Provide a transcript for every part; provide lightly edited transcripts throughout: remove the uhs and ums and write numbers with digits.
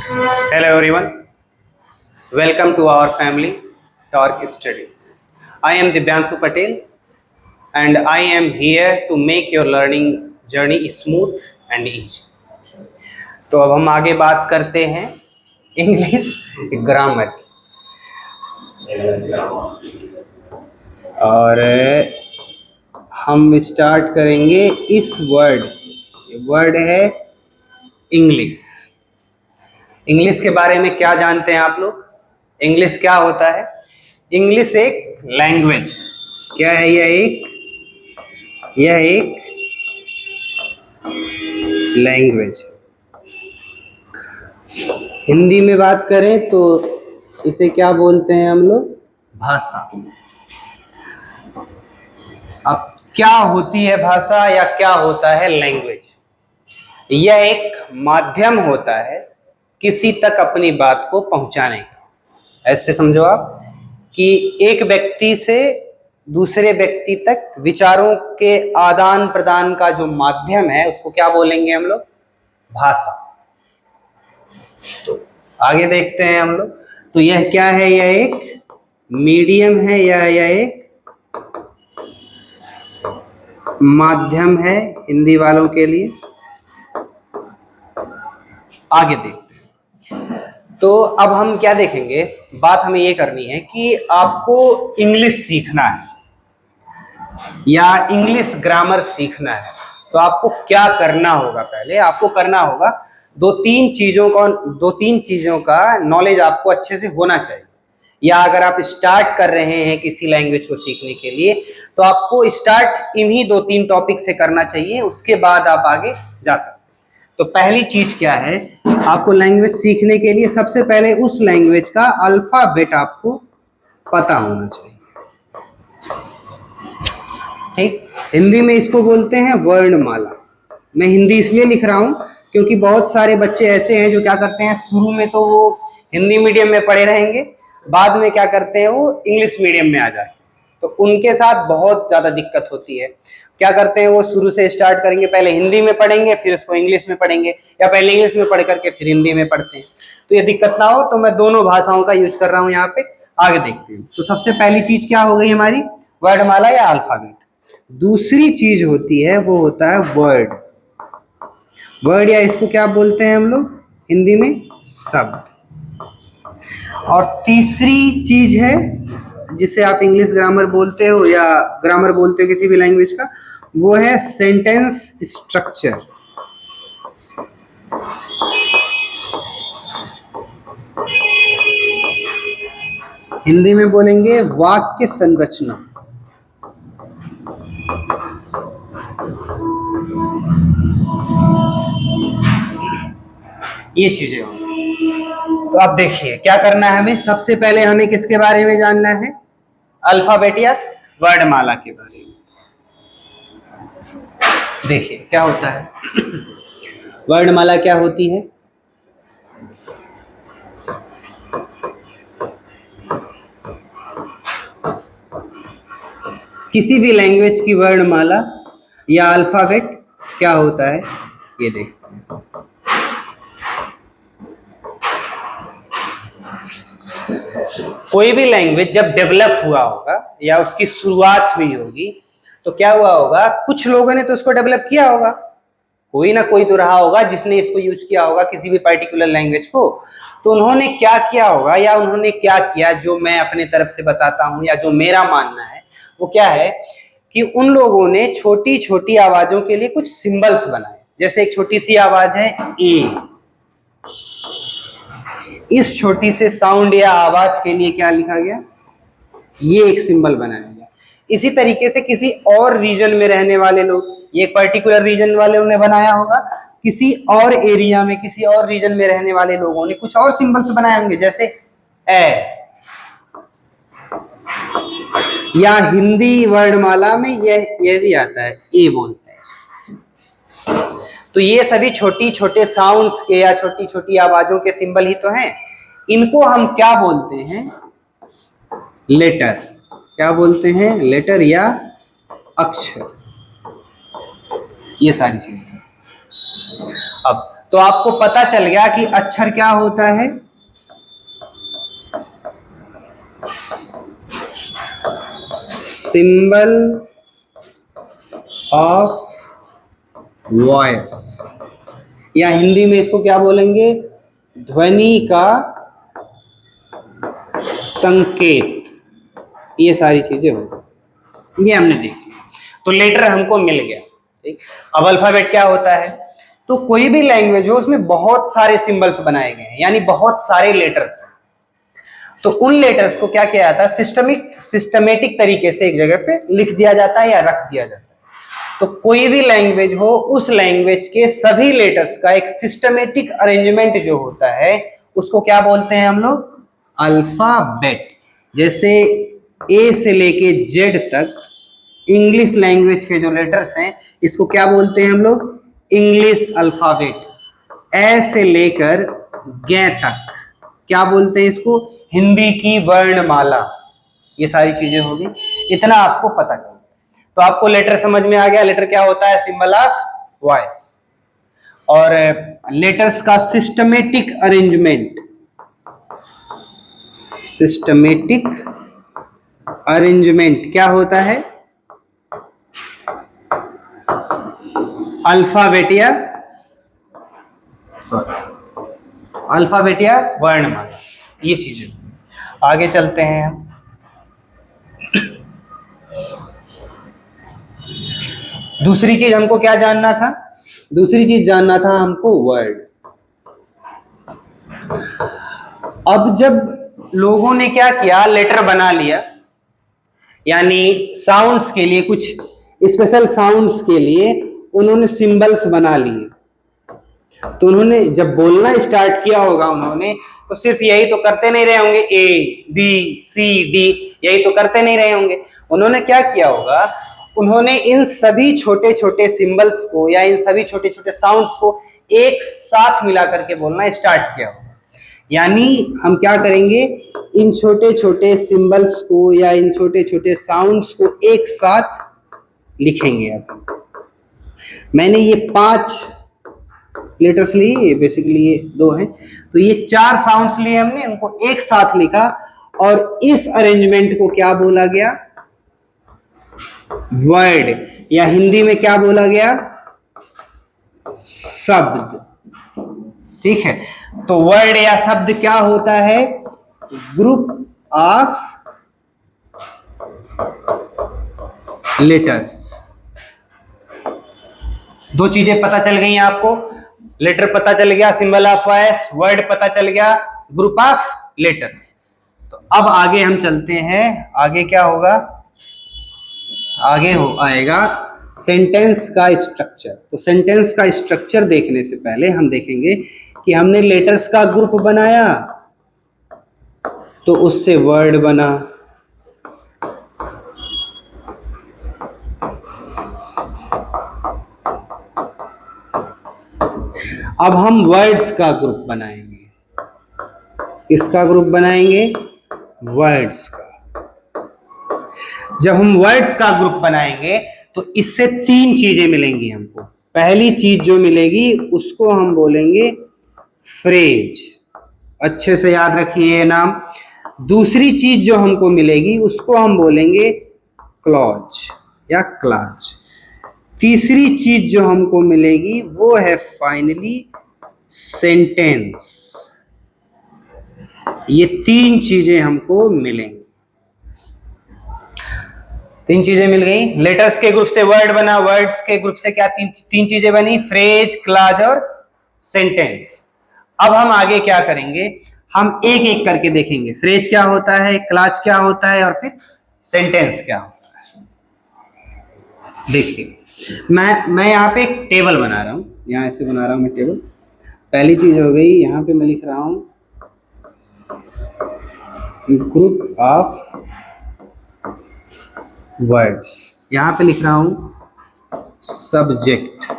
Hello everyone, welcome to our family Talk Study. I am Dibyanshu Patel and I am here to make your learning journey smooth and easy. तो अब हम आगे बात करते हैं English grammar की और हम स्टार्ट करेंगे इस वर्ड से। वर्ड है इंग्लिश। इंग्लिश के बारे में क्या जानते हैं आप लोग? इंग्लिश क्या होता है? इंग्लिश एक लैंग्वेज। क्या है यह एक लैंग्वेज। हिंदी में बात करें तो इसे क्या बोलते हैं हम लोग? भाषा। अब क्या होती है भाषा या क्या होता है लैंग्वेज? यह एक माध्यम होता है किसी तक अपनी बात को पहुंचाने का। ऐसे समझो आप कि एक व्यक्ति से दूसरे व्यक्ति तक विचारों के आदान प्रदान का जो माध्यम है उसको क्या बोलेंगे हम लोग? भाषा। तो आगे देखते हैं हम लोग। तो यह क्या है? यह एक मीडियम है या यह एक माध्यम है हिंदी वालों के लिए। आगे देखते हैं। तो अब हम क्या देखेंगे? बात हमें ये करनी है कि आपको इंग्लिश सीखना है या इंग्लिश ग्रामर सीखना है तो आपको क्या करना होगा? पहले आपको करना होगा दो तीन चीजों का नॉलेज आपको अच्छे से होना चाहिए। या अगर आप स्टार्ट कर रहे हैं किसी लैंग्वेज को सीखने के लिए तो आपको स्टार्ट इन्हीं दो तीन टॉपिक से करना चाहिए, उसके बाद आप आगे जा सकते हैं। तो पहली चीज क्या है? आपको लैंग्वेज सीखने के लिए सबसे पहले उस लैंग्वेज का अल्फाबेट आपको पता होना चाहिए। ठीक, हिंदी में इसको बोलते हैं वर्णमाला। मैं हिंदी इसलिए लिख रहा हूं क्योंकि बहुत सारे बच्चे ऐसे हैं जो क्या करते हैं, शुरू में तो वो हिंदी मीडियम में पढ़े रहेंगे, बाद में क्या करते हैं वो इंग्लिश मीडियम में आ जाते हैं। तो उनके साथ बहुत ज़्यादा दिक्कत होती है। क्या करते हैं वो शुरू से स्टार्ट करेंगे, पहले हिंदी में पढ़ेंगे फिर उसको इंग्लिश में पढ़ेंगे, या पहले इंग्लिश में पढ़ करके फिर हिंदी में पढ़ते हैं। तो ये दिक्कत ना हो तो मैं दोनों भाषाओं का यूज कर रहा हूँ यहाँ पे। आगे देखते हैं। तो सबसे पहली चीज क्या हो गई हमारी? वर्णमाला या अल्फाबेट। दूसरी चीज होती है वो होता है वर्ड। वर्ड या इसको क्या बोलते हैं हम लोग हिंदी में? शब्द। और तीसरी चीज है जिसे आप इंग्लिश ग्रामर बोलते हो या ग्रामर बोलते हो किसी भी लैंग्वेज का, वो है सेंटेंस स्ट्रक्चर। हिंदी में बोलेंगे वाक्य संरचना। ये चीजें होंगी। तो अब देखिए क्या करना है हमें। सबसे पहले हमें किसके बारे में जानना है? अल्फाबेट या वर्णमाला के बारे में। देखिए क्या होता है। वर्णमाला क्या होती है? किसी भी लैंग्वेज की वर्णमाला या अल्फाबेट क्या होता है ये देखते हैं। कोई भी लैंग्वेज जब डेवलप हुआ होगा या उसकी शुरुआत हुई होगी तो क्या हुआ होगा? कुछ लोगों ने तो उसको डेवलप किया होगा, कोई ना कोई तो रहा होगा जिसने इसको यूज किया होगा किसी भी पर्टिकुलर लैंग्वेज को। तो उन्होंने क्या किया होगा या उन्होंने क्या किया, जो मैं अपने तरफ से बताता हूं या जो मेरा मानना है वो क्या है कि उन लोगों ने छोटी छोटी आवाजों के लिए कुछ सिंबल्स बनाए। जैसे एक छोटी सी आवाज है ए, इस छोटी से साउंड या आवाज के लिए क्या लिखा गया? ये एक सिंबल बनाया गया। इसी तरीके से किसी और रीजन में रहने वाले लोग, ये एक पर्टिकुलर रीजन वालों ने बनाया होगा, किसी और एरिया में किसी और रीजन में रहने वाले लोगों ने कुछ और सिंबल्स बनाए होंगे, जैसे ए। या हिंदी वर्णमाला में यह भी आता है, ए बोलते हैं। तो ये सभी छोटी छोटे साउंड्स के या छोटी छोटी आवाजों के सिंबल ही तो हैं। इनको हम क्या बोलते हैं? लेटर। क्या बोलते हैं? लेटर या अक्षर। ये सारी चीजें। अब तो आपको पता चल गया कि अक्षर क्या होता है, सिंबल ऑफ वॉइस, या हिंदी में इसको क्या बोलेंगे, ध्वनि का संकेत। ये सारी चीजें होंगी, ये हमने देखी। तो लेटर हमको मिल गया, ठीक। अब अल्फाबेट क्या होता है, तो कोई भी लैंग्वेज हो उसमें बहुत सारे सिंबल्स बनाए गए हैं, यानी बहुत सारे लेटर्स हैं। तो उन लेटर्स को क्या किया जाता है, सिस्टमेटिक तरीके से एक जगह पे लिख दिया जाता है या रख दिया जाता है। तो कोई भी लैंग्वेज हो, उस लैंग्वेज के सभी लेटर्स का एक सिस्टमेटिक अरेंजमेंट जो होता है उसको क्या बोलते हैं हम लोग, अल्फाबेट। जैसे ए से लेके जेड तक इंग्लिश लैंग्वेज के जो लेटर्स हैं इसको क्या बोलते हैं हम लोग, इंग्लिश अल्फाबेट। ए से लेकर गे तक क्या बोलते हैं इसको, हिंदी की वर्णमाला। ये सारी चीजें होगी, इतना आपको पता चल। तो आपको लेटर समझ में आ गया, लेटर क्या होता है, सिंबल ऑफ वॉइस। और लेटर्स का सिस्टमेटिक अरेंजमेंट, सिस्टमेटिक अरेंजमेंट क्या होता है, अल्फाबेट या वर्णमाला, ये चीजें। आगे चलते हैं हम। दूसरी चीज हमको क्या जानना था, दूसरी चीज जानना था हमको वर्ड। अब जब लोगों ने क्या किया, लेटर बना लिया, यानी साउंड्स के लिए, कुछ स्पेशल साउंड्स के लिए उन्होंने सिंबल्स बना लिए। तो उन्होंने जब बोलना स्टार्ट किया होगा उन्होंने, तो सिर्फ यही तो करते नहीं रहे होंगे, ए बी सी डी यही तो करते नहीं रहे होंगे। उन्होंने क्या किया होगा, उन्होंने इन सभी छोटे छोटे सिंबल्स को या इन सभी छोटे छोटे साउंड्स को एक साथ मिला करके बोलना स्टार्ट किया होगा। यानी हम क्या करेंगे, इन छोटे छोटे सिंबल्स को या इन छोटे छोटे साउंड्स को एक साथ लिखेंगे। अब मैंने ये 5 लेटर्स लिए, बेसिकली ये 2 हैं, तो ये 4 साउंड्स लिए हमने, उनको एक साथ लिखा और इस अरेंजमेंट को क्या बोला गया, वर्ड, या हिंदी में क्या बोला गया, शब्द। ठीक है, तो वर्ड या शब्द क्या होता है, ग्रुप ऑफ लेटर्स। 2 चीजें पता चल गई आपको, लेटर पता चल गया, सिंबल ऑफ वॉइस, वर्ड पता चल गया, ग्रुप ऑफ लेटर्स। तो अब आगे हम चलते हैं, आगे क्या होगा, आगे आएगा सेंटेंस का स्ट्रक्चर। तो सेंटेंस का स्ट्रक्चर देखने से पहले हम देखेंगे कि हमने लेटर्स का ग्रुप बनाया तो उससे वर्ड बना, अब हम वर्ड्स का ग्रुप बनाएंगे। किसका ग्रुप बनाएंगे, वर्ड्स का। जब हम वर्ड्स का ग्रुप बनाएंगे तो इससे 3 चीजें मिलेंगी हमको। पहली चीज जो मिलेगी उसको हम बोलेंगे फ्रेज, अच्छे से याद रखिए ये नाम। दूसरी चीज जो हमको मिलेगी उसको हम बोलेंगे क्लॉज या क्लाज। तीसरी चीज जो हमको मिलेगी वो है फाइनली सेंटेंस। ये 3 चीजें हमको मिलेंगी। 3 चीजें मिल गई, लेटर्स के ग्रुप से वर्ड बना, वर्ड्स के ग्रुप से क्या 3 चीजें बनी, फ्रेज, क्लाज और सेंटेंस। अब हम आगे क्या करेंगे, हम एक एक करके देखेंगे, फ्रेज क्या होता है, क्लाज क्या होता है और फिर सेंटेंस क्या होता है। देखिए मैं यहाँ पे एक टेबल बना रहा हूँ, यहाँ ऐसे बना रहा हूँ मैं टेबल। पहली चीज हो गई, यहाँ पे मैं लिख रहा हूँ ग्रुप ऑफ वर्ड्स, यहाँ पे लिख रहा हूँ सब्जेक्ट।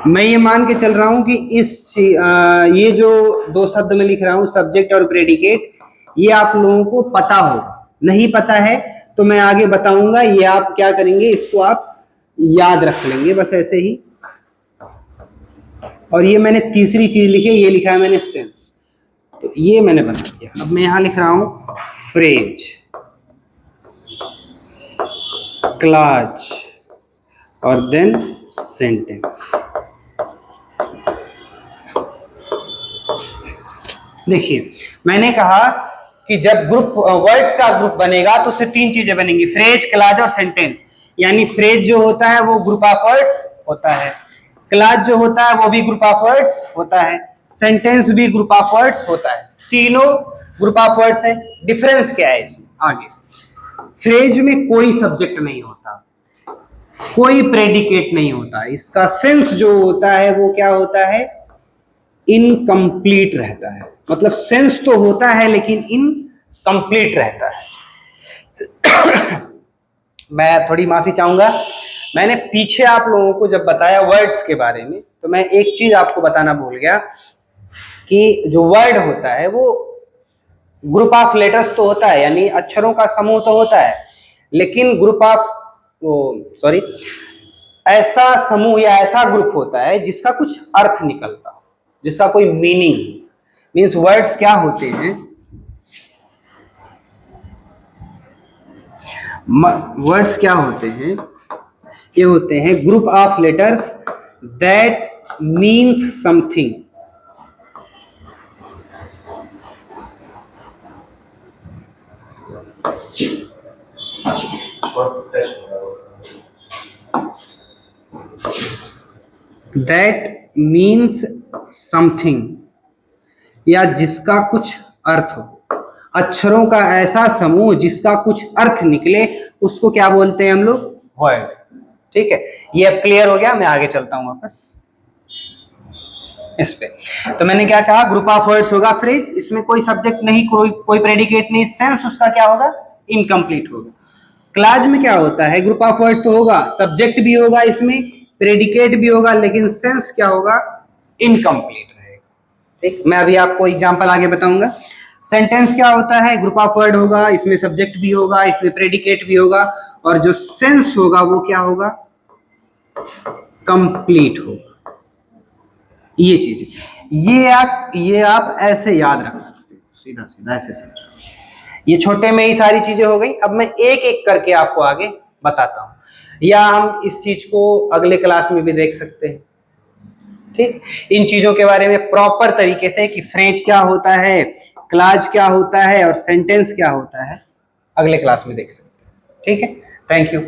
मैं ये मान के चल रहा हूँ कि ये जो 2 शब्द में लिख रहा हूँ सब्जेक्ट और प्रेडिकेट, ये आप लोगों को पता हो, नहीं पता है तो मैं आगे बताऊंगा, ये आप क्या करेंगे, इसको आप याद रख लेंगे बस ऐसे ही। और ये मैंने तीसरी चीज लिखी है, ये लिखा है मैंने सेंस, तो ये मैंने बना दिया। अब मैं यहां लिख रहा हूं फ्रेज, क्लाज और देन सेंटेंस। देखिए मैंने कहा कि जब ग्रुप वर्ड्स का ग्रुप बनेगा तो उससे तीन चीजें बनेंगी, फ्रेज, क्लाज और सेंटेंस। यानी फ्रेज जो होता है वो ग्रुप ऑफ वर्ड्स होता है, क्लाज जो होता है वो भी ग्रुप ऑफ वर्ड्स होता है, सेंटेंस भी ग्रुप ऑफ वर्ड्स होता है, तीनों ग्रुप ऑफ वर्ड्स है। डिफरेंस क्या है इसमें? आगे, फ्रेज में कोई सब्जेक्ट नहीं होता, कोई प्रेडिकेट नहीं होता, इसका सेंस जो होता है वो क्या होता है? इनकम्प्लीट रहता है। मतलब सेंस तो होता है लेकिन इनकम्प्लीट रहता है। मैं थोड़ी माफी चाहूंगा, मैंने पीछे आप लोगों को जब बताया वर्ड्स के बारे में तो मैं एक चीज आपको बताना भूल गया कि जो वर्ड होता है वो ग्रुप ऑफ लेटर्स तो होता है, यानी अक्षरों का समूह तो होता है, लेकिन ग्रुप ऑफ सॉरी ऐसा समूह या ऐसा ग्रुप होता है जिसका कुछ अर्थ निकलता हो, जिसका कोई मीनिंग। मीन्स वर्ड्स क्या होते हैं? वर्ड्स क्या होते हैं? ये होते हैं group of letters that means something. That means something, या जिसका कुछ अर्थ हो। अक्षरों का ऐसा समूह जिसका कुछ अर्थ निकले उसको क्या बोलते हैं हम लोग? वर्ड। ठीक है, ये अब क्लियर हो गया। मैं आगे चलता हूं वापस इस पे। तो मैंने क्या कहा? ग्रुप ऑफ वर्ड्स होगा फ्रेज, इसमें कोई सब्जेक्ट नहीं, कोई प्रेडिकेट नहीं, सेंस उसका क्या होगा? इनकम्प्लीट होगा। क्लाज में क्या होता है? ग्रुप ऑफ वर्ड्स तो होगा, सब्जेक्ट भी होगा इसमें, प्रेडिकेट भी होगा, लेकिन सेंस क्या होगा? इनकम्प्लीट रहेगा। ठीक, मैं अभी आपको एग्जांपल आगे बताऊंगा। सेंटेंस क्या होता है? ग्रुप ऑफ वर्ड होगा, इसमें सब्जेक्ट भी होगा, इसमें प्रेडिकेट भी होगा, और जो सेंस होगा वो क्या होगा? कंप्लीट होगा। ये चीज, ये आप ऐसे याद रख सकते हो, सीधा सीधा ऐसे समझो। ये छोटे में ही सारी चीजें हो गई। अब मैं एक एक करके आपको आगे बताता हूं, या हम इस चीज को अगले क्लास में भी देख सकते हैं। ठीक, इन चीजों के बारे में प्रॉपर तरीके से कि फ्रेज क्या होता है, क्लाज क्या होता है और सेंटेंस क्या होता है, अगले क्लास में देख सकते हैं। ठीक है, थैंक यू।